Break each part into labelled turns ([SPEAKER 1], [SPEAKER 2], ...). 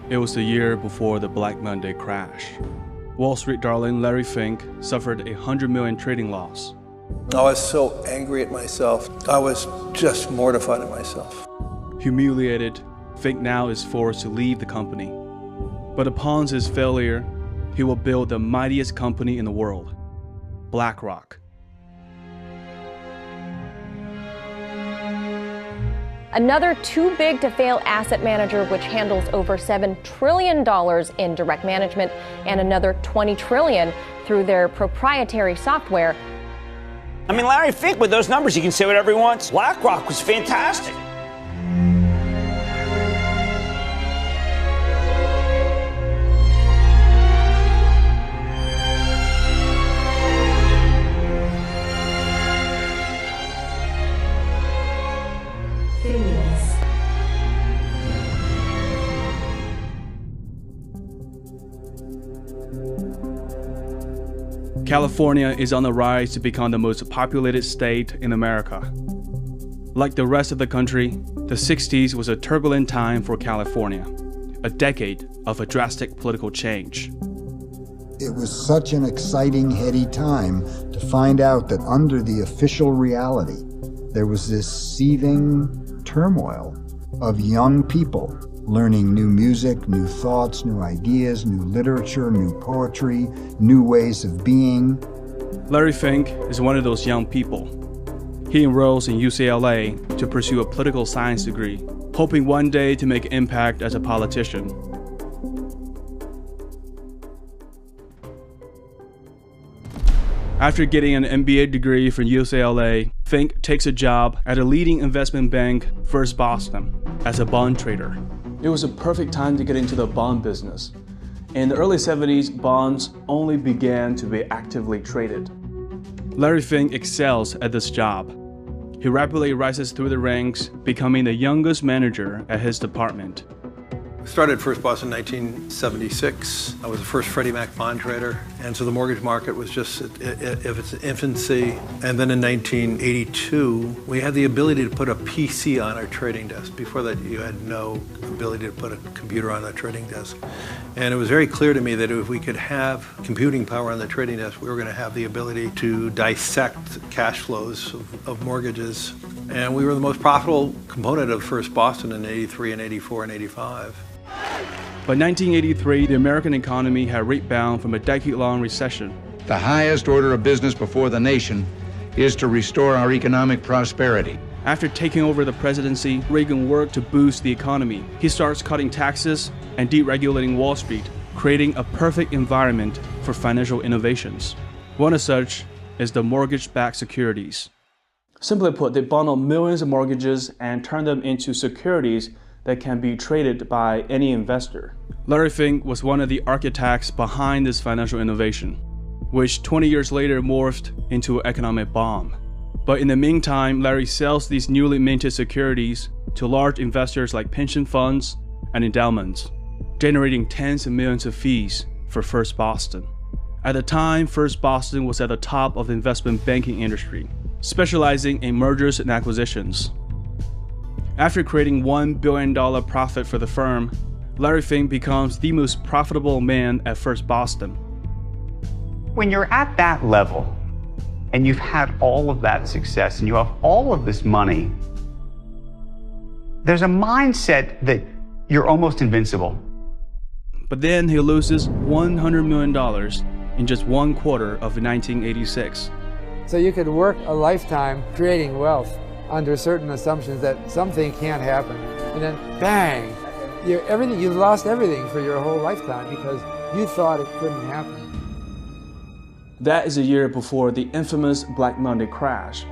[SPEAKER 1] It was the year before the Black Monday crash. Wall Street darling Larry Fink suffered a $100 million trading loss.
[SPEAKER 2] I was so angry at myself. I was just mortified at myself.
[SPEAKER 1] Humiliated, Fink now is forced to leave the company. But upon his failure, he will build the mightiest company in the world, BlackRock.
[SPEAKER 3] Another too-big-to-fail asset manager which handles over $7 trillion in direct management and another $20 trillion through their proprietary software.
[SPEAKER 4] I mean, Larry Fink, with those numbers, he can say whatever he wants. BlackRock was fantastic.
[SPEAKER 1] California is on the rise to become the most populated state in America. Like the rest of the country, the 60s was a turbulent time for California, a decade of a drastic political change.
[SPEAKER 5] It was such an exciting, heady time to find out that under the official reality, there was this seething turmoil of young people learning new music, new thoughts, new ideas, new literature, new poetry, new ways of being.
[SPEAKER 1] Larry Fink is one of those young people. He enrolls in UCLA to pursue a political science degree, hoping one day to make an impact as a politician. After getting an MBA degree from UCLA, Fink takes a job at a leading investment bank, First Boston, as a bond trader. It was a perfect time to get into the bond business. In the early 70s, bonds only began to be actively traded. Larry Fink excels at this job. He rapidly rises through the ranks, becoming the youngest manager at his department.
[SPEAKER 2] I started First Boston in 1976. I was the first Freddie Mac bond trader, and so the mortgage market was just at its infancy. And then in 1982, we had the ability to put a PC on our trading desk. Before that, you had no ability to put a computer on a trading desk. And it was very clear to me that if we could have computing power on the trading desk, we were going to have the ability to dissect cash flows of mortgages. And we were the most profitable component of First Boston in 83 and 84 and 85.
[SPEAKER 1] By 1983, the American economy had rebounded from a decade-long recession.
[SPEAKER 6] The highest order of business before the nation is to restore our economic prosperity.
[SPEAKER 1] After taking over the presidency, Reagan worked to boost the economy. He starts cutting taxes and deregulating Wall Street, creating a perfect environment for financial innovations. One of such is the mortgage-backed securities. Simply put, they bundle millions of mortgages and turn them into securities that can be traded by any investor. Larry Fink was one of the architects behind this financial innovation, which 20 years later morphed into an economic bomb. But in the meantime, Larry sells these newly minted securities to large investors like pension funds and endowments, generating tens of millions of fees for First Boston. At the time, First Boston was at the top of the investment banking industry, specializing in mergers and acquisitions. After creating $1 billion profit for the firm, Larry Fink becomes the most profitable man at First Boston.
[SPEAKER 7] When you're at that level, and you've had all of that success, and you have all of this money, there's a mindset that you're almost invincible.
[SPEAKER 1] But then he loses $100 million in just one quarter of 1986.
[SPEAKER 8] So you could work a lifetime creating wealth under certain assumptions that something can't happen. And then bang, you lost everything for your whole lifetime because you thought it couldn't happen.
[SPEAKER 1] That is a year before the infamous Black Monday crash,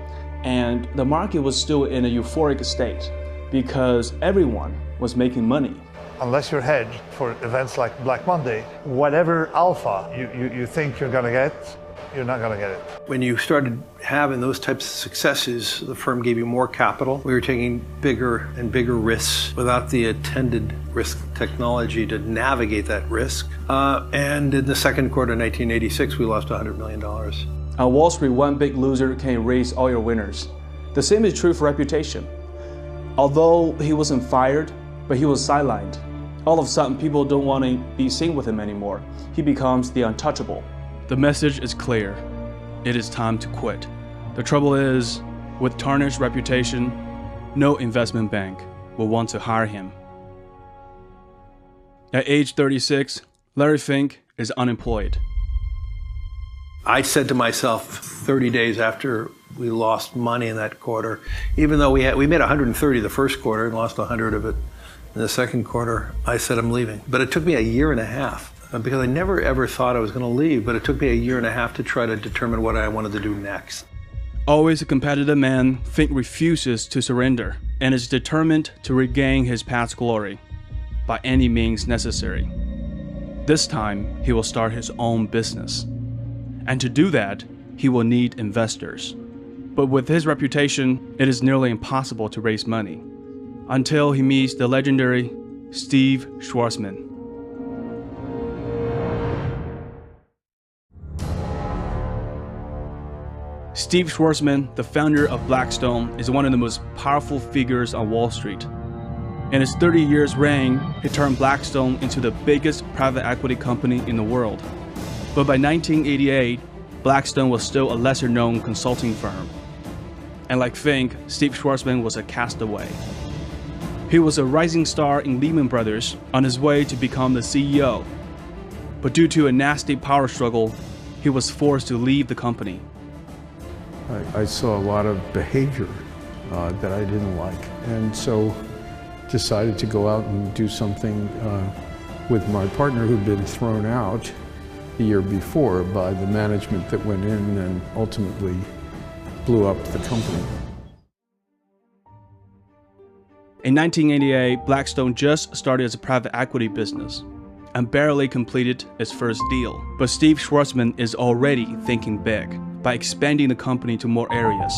[SPEAKER 1] and the market was still in a euphoric state because everyone was making money.
[SPEAKER 9] Unless you're hedged for events like Black Monday, whatever alpha you think you're going to get, you're not going to get it.
[SPEAKER 2] When you started having those types of successes, the firm gave you more capital. We were taking bigger and bigger risks without the attended risk technology to navigate that risk. And in the second quarter of 1986, we lost $100 million.
[SPEAKER 1] On Wall Street, one big loser can erase all your winners. The same is true for reputation. Although he wasn't fired, but he was sidelined. All of a sudden, people don't want to be seen with him anymore. He becomes the untouchable. The message is clear. It is time to quit. The trouble is, with tarnished reputation, no investment bank will want to hire him. At age 36, Larry Fink is unemployed.
[SPEAKER 2] I said to myself 30 days after we lost money in that quarter, even though we made 130 the first quarter and lost 100 of it in the second quarter, I said I'm leaving. But it took me a year and a half because I never ever thought I was going to leave, but it took me a year and a half to try to determine what I wanted to do next.
[SPEAKER 1] Always a competitive man, Fink refuses to surrender and is determined to regain his past glory by any means necessary. This time, he will start his own business. And to do that, he will need investors. But with his reputation, it is nearly impossible to raise money until he meets the legendary Steve Schwarzman. Steve Schwarzman, the founder of Blackstone, is one of the most powerful figures on Wall Street. In his 30 years reign, he turned Blackstone into the biggest private equity company in the world. But by 1988, Blackstone was still a lesser-known consulting firm. And like Fink, Steve Schwarzman was a castaway. He was a rising star in Lehman Brothers on his way to become the CEO. But due to a nasty power struggle, he was forced to leave the company.
[SPEAKER 10] I saw a lot of behavior that I didn't like, and so decided to go out and do something with my partner who'd been thrown out the year before by the management that went in and ultimately blew up the company.
[SPEAKER 1] In 1988, Blackstone just started as a private equity business and barely completed its first deal. But Steve Schwarzman is already thinking big by expanding the company to more areas.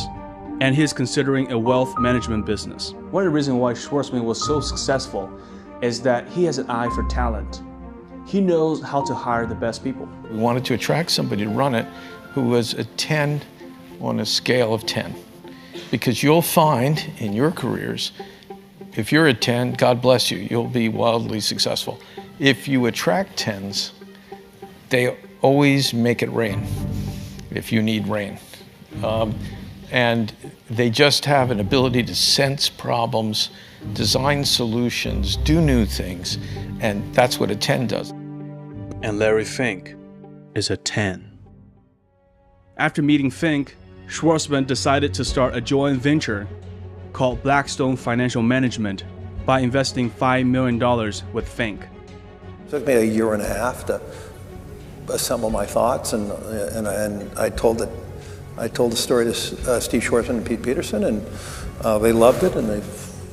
[SPEAKER 1] And he's considering a wealth management business. One of the reasons why Schwarzman was so successful is that he has an eye for talent. He knows how to hire the best people.
[SPEAKER 11] We wanted to attract somebody to run it who was a 10 on a scale of 10. Because you'll find in your careers, if you're a 10, God bless you, you'll be wildly successful. If you attract 10s, they always make it rain if you need rain. And they just have an ability to sense problems, design solutions, do new things, and that's what a 10 does.
[SPEAKER 1] And Larry Fink is a 10. After meeting Fink, Schwarzman decided to start a joint venture called Blackstone Financial Management by investing $5 million with Fink.
[SPEAKER 2] It took me a year and a half to assemble my thoughts, and I told the story to Steve Schwarzman and Pete Peterson, and they loved it, and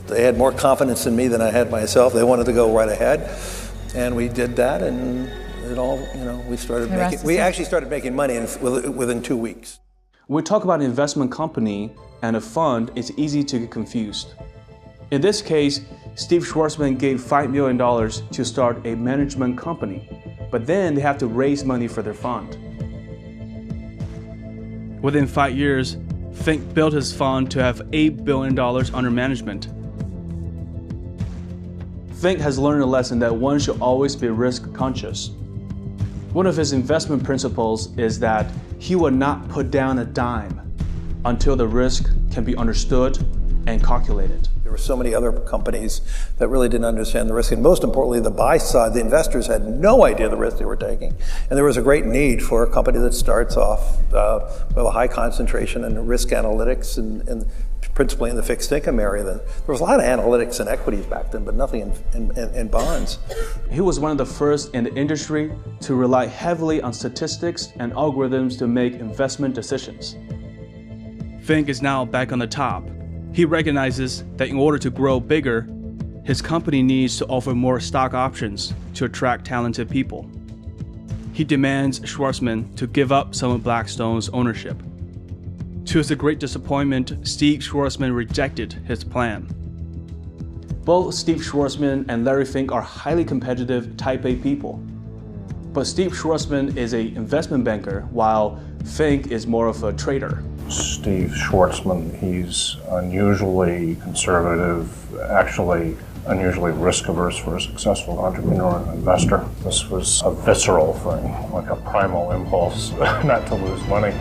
[SPEAKER 2] they had more confidence in me than I had myself. They wanted to go right ahead, and we did that, and it all, we actually started making money within 2 weeks.
[SPEAKER 1] When we talk about an investment company and a fund, it's easy to get confused. In this case, Steve Schwarzman gave $5 million to start a management company, but then they have to raise money for their fund. Within 5 years, Fink built his fund to have $8 billion under management. Fink has learned a lesson that one should always be risk conscious. One of his investment principles is that he will not put down a dime until the risk can be understood and calculated.
[SPEAKER 2] There were so many other companies that really didn't understand the risk, and most importantly, the buy side, the investors had no idea the risk they were taking. And there was a great need for a company that starts off with a high concentration in risk analytics, and principally in the fixed income area. There was a lot of analytics in equities back then, but nothing in bonds.
[SPEAKER 1] He was one of the first in the industry to rely heavily on statistics and algorithms to make investment decisions. Fink is now back on the top. He recognizes that in order to grow bigger, his company needs to offer more stock options to attract talented people. He demands Schwarzman to give up some of Blackstone's ownership. To his great disappointment, Steve Schwarzman rejected his plan. Both Steve Schwarzman and Larry Fink are highly competitive Type A people. But Steve Schwarzman is an investment banker, while Fink is more of a trader.
[SPEAKER 12] Steve Schwarzman, he's unusually conservative, actually unusually risk-averse for a successful entrepreneur and investor. This was a visceral thing, like a primal impulse not to lose money.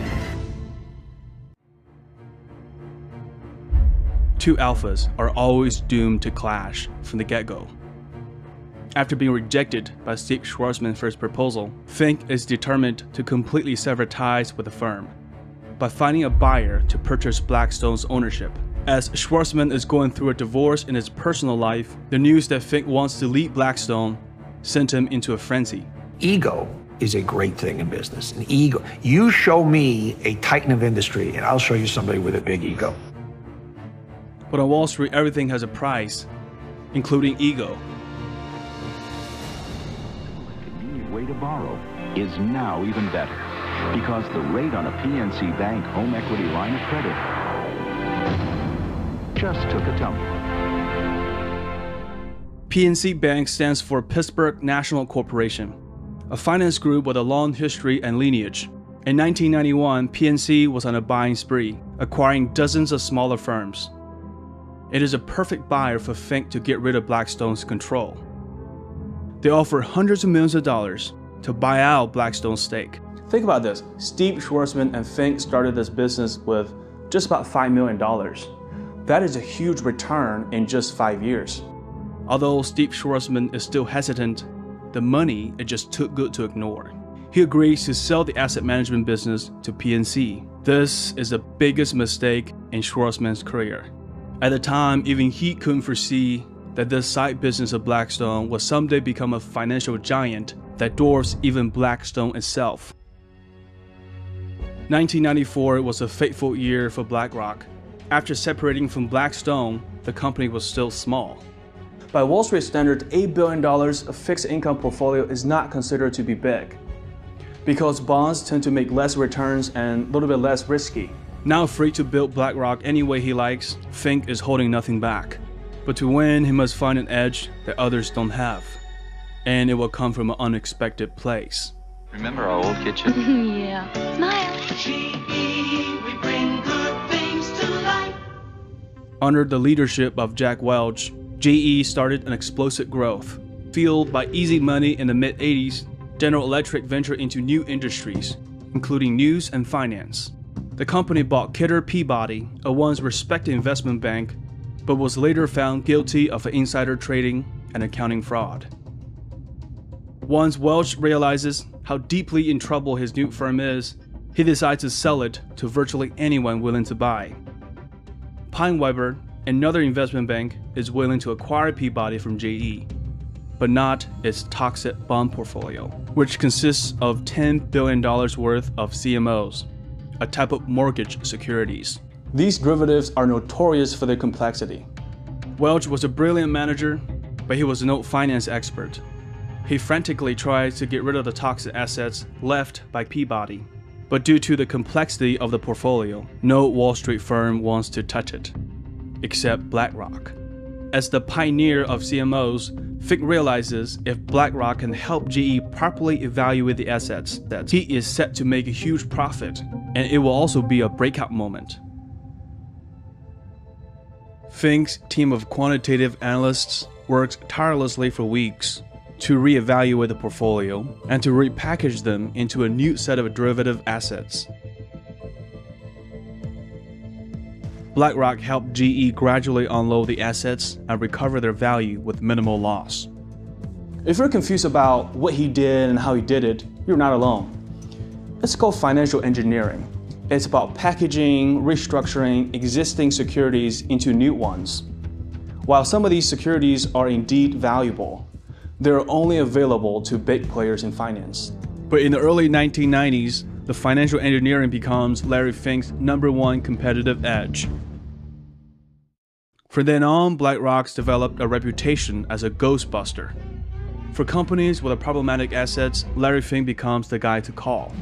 [SPEAKER 1] Two alphas are always doomed to clash from the get-go. After being rejected by Steve Schwarzman's first proposal, Fink is determined to completely sever ties with the firm by finding a buyer to purchase Blackstone's ownership. As Schwarzman is going through a divorce in his personal life, the news that Fink wants to lead Blackstone sent him into a frenzy.
[SPEAKER 13] Ego is a great thing in business. An ego. You show me a titan of industry, and I'll show you somebody with a big ego.
[SPEAKER 1] But on Wall Street, everything has a price, including ego.
[SPEAKER 14] Way to borrow is now even better because the rate on a PNC Bank home equity line of credit just took a tumble.
[SPEAKER 1] PNC Bank stands for Pittsburgh National Corporation, a finance group with a long history and lineage. In 1991, PNC was on a buying spree, acquiring dozens of smaller firms. It is a perfect buyer for Fink to get rid of Blackstone's control. They offer hundreds of millions of dollars to buy out Blackstone's stake. Think about this. Steve Schwarzman and Fink started this business with just about $5 million. That is a huge return in just 5 years. Although Steve Schwarzman is still hesitant, the money is just too good to ignore. He agrees to sell the asset management business to PNC. This is the biggest mistake in Schwarzman's career. At the time, even he couldn't foresee that this side business of Blackstone would someday become a financial giant that dwarfs even Blackstone itself. 1994 was a fateful year for BlackRock. After separating from Blackstone, the company was still small. By Wall Street standards, $8 billion of fixed income portfolio is not considered to be big, because bonds tend to make less returns and a little bit less risky. Now free to build BlackRock any way he likes, Fink is holding nothing back. But to win, he must find an edge that others don't have. And it will come from an unexpected place.
[SPEAKER 15] Remember our old kitchen?
[SPEAKER 16] Yeah. Smile.
[SPEAKER 17] GE, we bring good things to life.
[SPEAKER 1] Under the leadership of Jack Welch, GE started an explosive growth. Fueled by easy money in the mid-80s, General Electric ventured into new industries, including news and finance. The company bought Kidder Peabody, a once respected investment bank, but was later found guilty of insider trading and accounting fraud. Once Welch realizes how deeply in trouble his new firm is, he decides to sell it to virtually anyone willing to buy. PaineWebber, another investment bank, is willing to acquire Peabody from GE, but not its toxic bond portfolio, which consists of $10 billion worth of CMOs, a type of mortgage securities. These derivatives are notorious for their complexity. Welch was a brilliant manager, but he was no finance expert. He frantically tried to get rid of the toxic assets left by Peabody, but due to the complexity of the portfolio, no Wall Street firm wants to touch it, except BlackRock. As the pioneer of CMOs, Fink realizes if BlackRock can help GE properly evaluate the assets, that he is set to make a huge profit, and it will also be a breakout moment. Fink's team of quantitative analysts worked tirelessly for weeks to reevaluate the portfolio and to repackage them into a new set of derivative assets. BlackRock helped GE gradually unload the assets and recover their value with minimal loss. If you're confused about what he did and how he did it, you're not alone. It's called financial engineering. It's about packaging, restructuring existing securities into new ones. While some of these securities are indeed valuable, they're only available to big players in finance. But in the early 1990s, the financial engineering becomes Larry Fink's #1 competitive edge. From then on, BlackRock's developed a reputation as a ghostbuster. For companies with problematic assets, Larry Fink becomes the guy to call.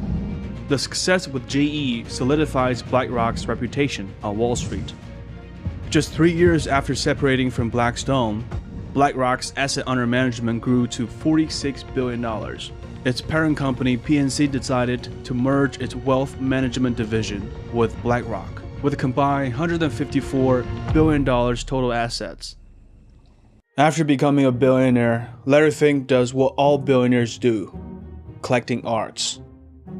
[SPEAKER 1] The success with GE solidifies BlackRock's reputation on Wall Street. Just 3 years after separating from Blackstone, BlackRock's asset under management grew to $46 billion. its parent company PNC decided to merge its wealth management division with BlackRock, with a combined $154 billion total assets. After becoming a billionaire, Larry Fink does what all billionaires do: collecting arts.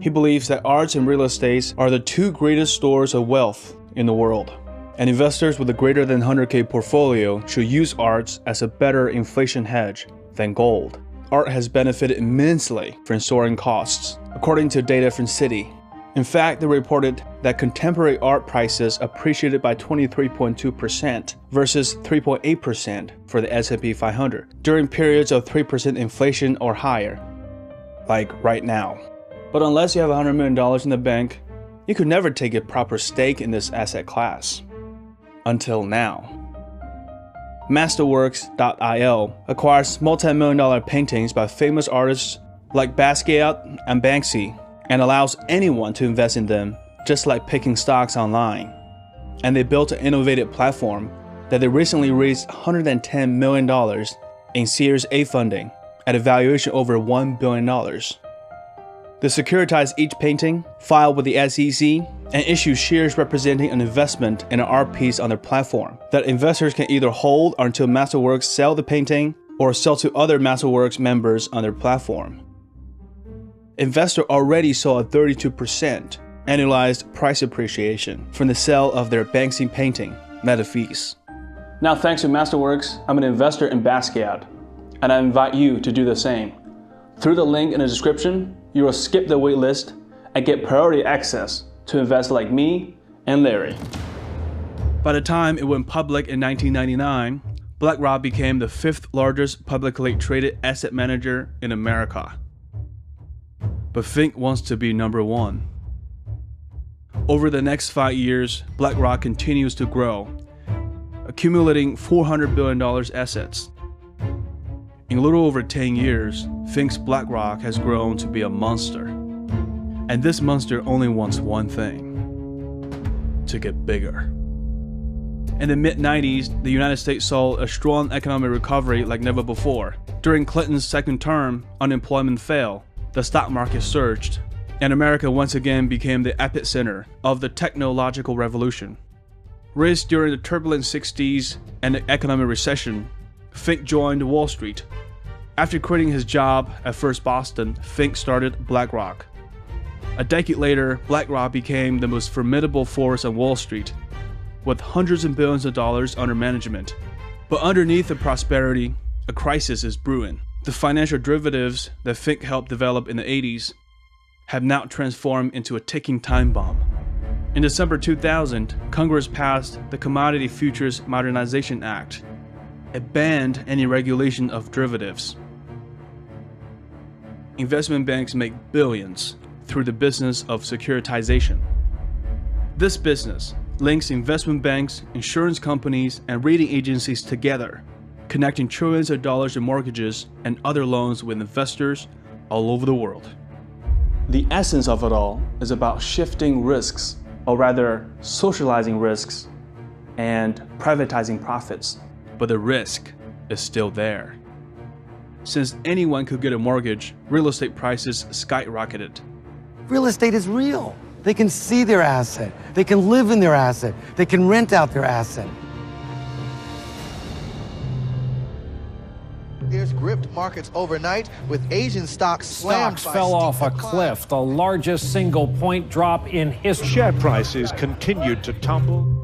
[SPEAKER 1] He believes that arts and real estate are the two greatest stores of wealth in the world, and investors with a greater than 100K portfolio should use arts as a better inflation hedge than gold. Art has benefited immensely from soaring costs, according to data from Citi. In fact, they reported that contemporary art prices appreciated by 23.2% versus 3.8% for the S&P 500 during periods of 3% inflation or higher, like right now. But unless you have $100 million in the bank, you could never take a proper stake in this asset class. Until now. Masterworks.io acquires multi-million-dollar paintings by famous artists like Basquiat and Banksy and allows anyone to invest in them, just like picking stocks online. And they built an innovative platform that they recently raised $110 million in Series A funding at a valuation over $1 billion. They securitize each painting, file with the SEC, and issue shares representing an investment in an art piece on their platform that investors can either hold until Masterworks sell the painting or sell to other Masterworks members on their platform. Investors already saw a 32% annualized price appreciation from the sale of their Banksy painting, net of fees. Now, thanks to Masterworks, I'm an investor in Basquiat, and I invite you to do the same. Through the link in the description, you will skip the wait list and get priority access to investors like me and Larry. By the time it went public in 1999, BlackRock became the 5th largest publicly traded asset manager in America. But Fink wants to be number 1. Over the next 5 years, BlackRock continues to grow, accumulating $400 billion assets. In a little over 10 years, Fink's BlackRock has grown to be a monster. And this monster only wants one thing: to get bigger. In the mid-90s, the United States saw a strong economic recovery like never before. During Clinton's second term, unemployment fell, the stock market surged, and America once again became the epicenter of the technological revolution. Raised during the turbulent 60s and the economic recession, Fink joined Wall Street. After quitting his job at First Boston, Fink started BlackRock. A decade later, BlackRock became the most formidable force on Wall Street, with hundreds of billions of dollars under management. But underneath the prosperity, a crisis is brewing. The financial derivatives that Fink helped develop in the 80s have now transformed into a ticking time bomb. In December 2000, Congress passed the Commodity Futures Modernization Act. It banned any regulation of derivatives. Investment banks make billions through the business of securitization. This business links investment banks, insurance companies, and rating agencies together, connecting trillions of dollars in mortgages and other loans with investors all over the world. The essence of it all is about shifting risks, or rather socializing risks and privatizing profits. But the risk is still there. Since anyone could get a mortgage, real estate prices skyrocketed.
[SPEAKER 15] Real estate is real. They can see their asset. They can live in their asset. They can rent out their asset.
[SPEAKER 16] There's gripped markets overnight with Asian stocks slammed.
[SPEAKER 18] Stocks fell off a cliff, the largest single point drop in history.
[SPEAKER 19] Share prices continued to tumble.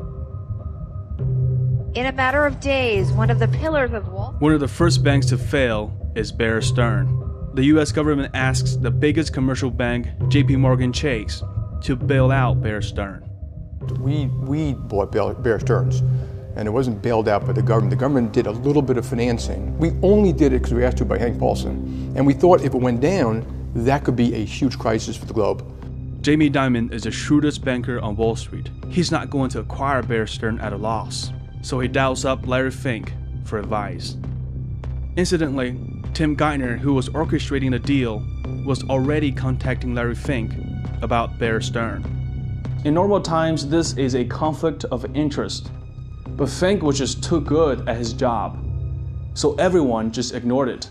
[SPEAKER 20] In a matter of days, one of the pillars of Wall Street.
[SPEAKER 1] One of the first banks to fail is Bear Stearns. The US government asks the biggest commercial bank, JPMorgan Chase, to bail out Bear Stearns.
[SPEAKER 21] We bought Bear Stearns, and it wasn't bailed out by the government. The government did a little bit of financing. We only did it because we were asked to by Hank Paulson, and we thought if it went down, that could be a huge crisis for the globe.
[SPEAKER 1] Jamie Dimon is the shrewdest banker on Wall Street. He's not going to acquire Bear Stearns at a loss, so he dials up Larry Fink for advice. Incidentally, Tim Geithner, who was orchestrating the deal, was already contacting Larry Fink about Bear Stearns. In normal times, this is a conflict of interest, but Fink was just too good at his job, so everyone just ignored it.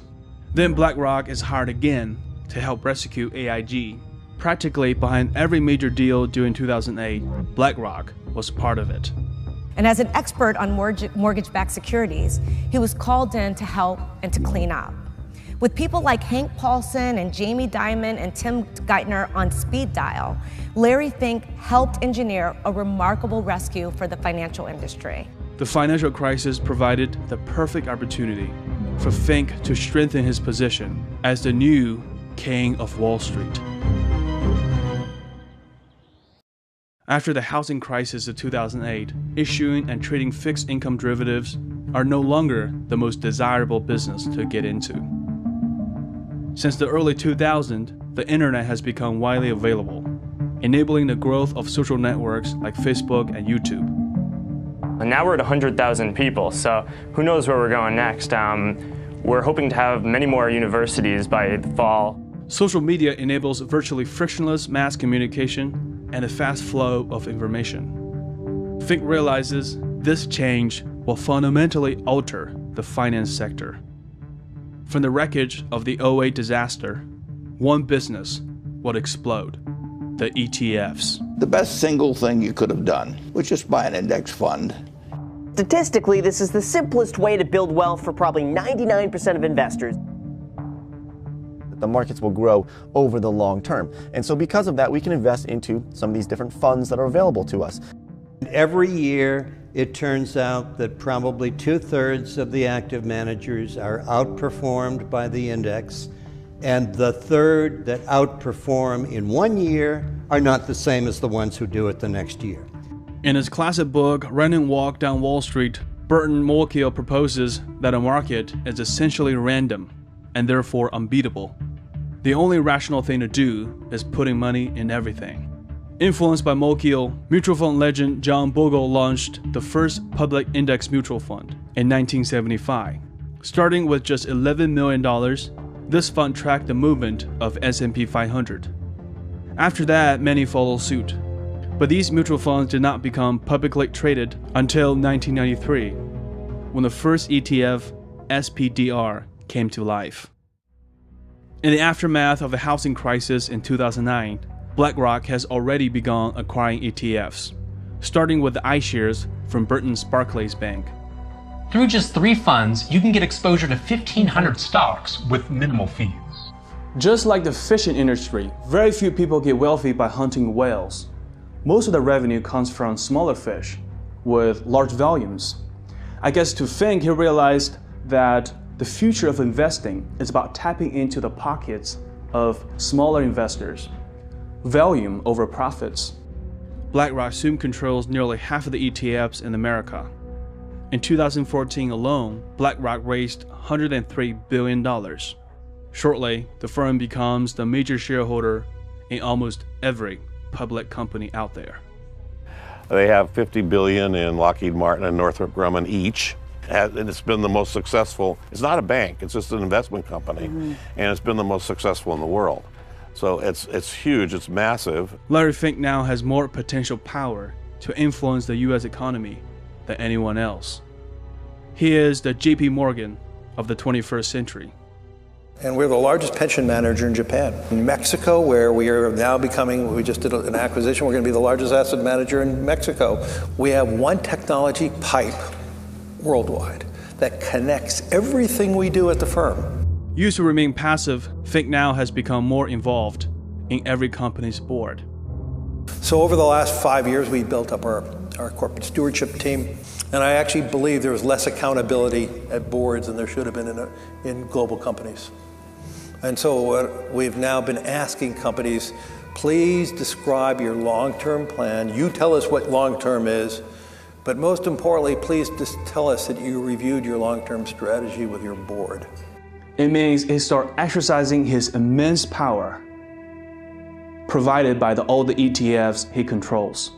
[SPEAKER 1] Then BlackRock is hired again to help rescue AIG. Practically behind every major deal during 2008, BlackRock was part of it.
[SPEAKER 3] And as an expert on mortgage-backed securities, he was called in to help and to clean up. With people like Hank Paulson and Jamie Dimon and Tim Geithner on speed dial, Larry Fink helped engineer a remarkable rescue for the financial industry.
[SPEAKER 1] The financial crisis provided the perfect opportunity for Fink to strengthen his position as the new king of Wall Street. After the housing crisis of 2008, issuing and trading fixed income derivatives are no longer the most desirable business to get into. Since the early 2000s, the internet has become widely available, enabling the growth of social networks like Facebook and YouTube.
[SPEAKER 22] And now we're at 100,000 people, so who knows where we're going next. We're hoping to have many more universities by the fall.
[SPEAKER 1] Social media enables virtually frictionless mass communication and a fast flow of information. Fink realizes this change will fundamentally alter the finance sector. From the wreckage of the 2008 disaster, one business would explode: the ETFs.
[SPEAKER 23] The best single thing you could have done was just buy an index fund.
[SPEAKER 24] Statistically, this is the simplest way to build wealth for probably 99% of investors. The markets will grow over the long term. And so because of that, we can invest into some of these different funds that are available to us.
[SPEAKER 25] Every year, it turns out that probably 2/3 of the active managers are outperformed by the index, and the third that outperform in one year are not the same as the ones who do it the next year.
[SPEAKER 1] In his classic book, Running Walk Down Wall Street, Burton Malkiel proposes that a market is essentially random and therefore unbeatable. The only rational thing to do is putting money in everything. Influenced by Malkiel, mutual fund legend John Bogle launched the first public index mutual fund in 1975. Starting with just $11 million, this fund tracked the movement of S&P 500. After that, many followed suit. But these mutual funds did not become publicly traded until 1993, when the first ETF, SPDR, came to life. In the aftermath of the housing crisis in 2009, BlackRock has already begun acquiring ETFs, starting with the iShares from Burton's Barclays Bank.
[SPEAKER 26] Through just 3 funds, you can get exposure to 1,500 stocks with minimal fees.
[SPEAKER 1] Just like the fishing industry, very few people get wealthy by hunting whales. Most of the revenue comes from smaller fish with large volumes. I guess to Fink, he realized that the future of investing is about tapping into the pockets of smaller investors. Volume over profits. BlackRock soon controls nearly half of the ETFs in America. In 2014 alone, BlackRock raised $103 billion. Shortly, the firm becomes the major shareholder in almost every public company out there.
[SPEAKER 27] They have $50 billion in Lockheed Martin and Northrop Grumman each. And it's been the most successful. It's not a bank, it's just an investment company. And it's been the most successful in the world. So it's huge, it's massive.
[SPEAKER 1] Larry Fink now has more potential power to influence the US economy than anyone else. He is the JP Morgan of the 21st century.
[SPEAKER 2] And we're the largest pension manager in Japan. In Mexico, where we are now becoming, we just did an acquisition, we're going to be the largest asset manager in Mexico. We have one technology pipe worldwide that connects everything we do at the firm.
[SPEAKER 1] Used to remain passive, Fink now has become more involved in every company's board.
[SPEAKER 2] So over the last 5 years, we built up our corporate stewardship team, and I actually believe there was less accountability at boards than there should have been in global companies. And so we've now been asking companies, please describe your long-term plan. You tell us what long-term is, but most importantly, please just tell us that you reviewed your long-term strategy with your board.
[SPEAKER 1] It means he starts exercising his immense power provided by all the ETFs he controls.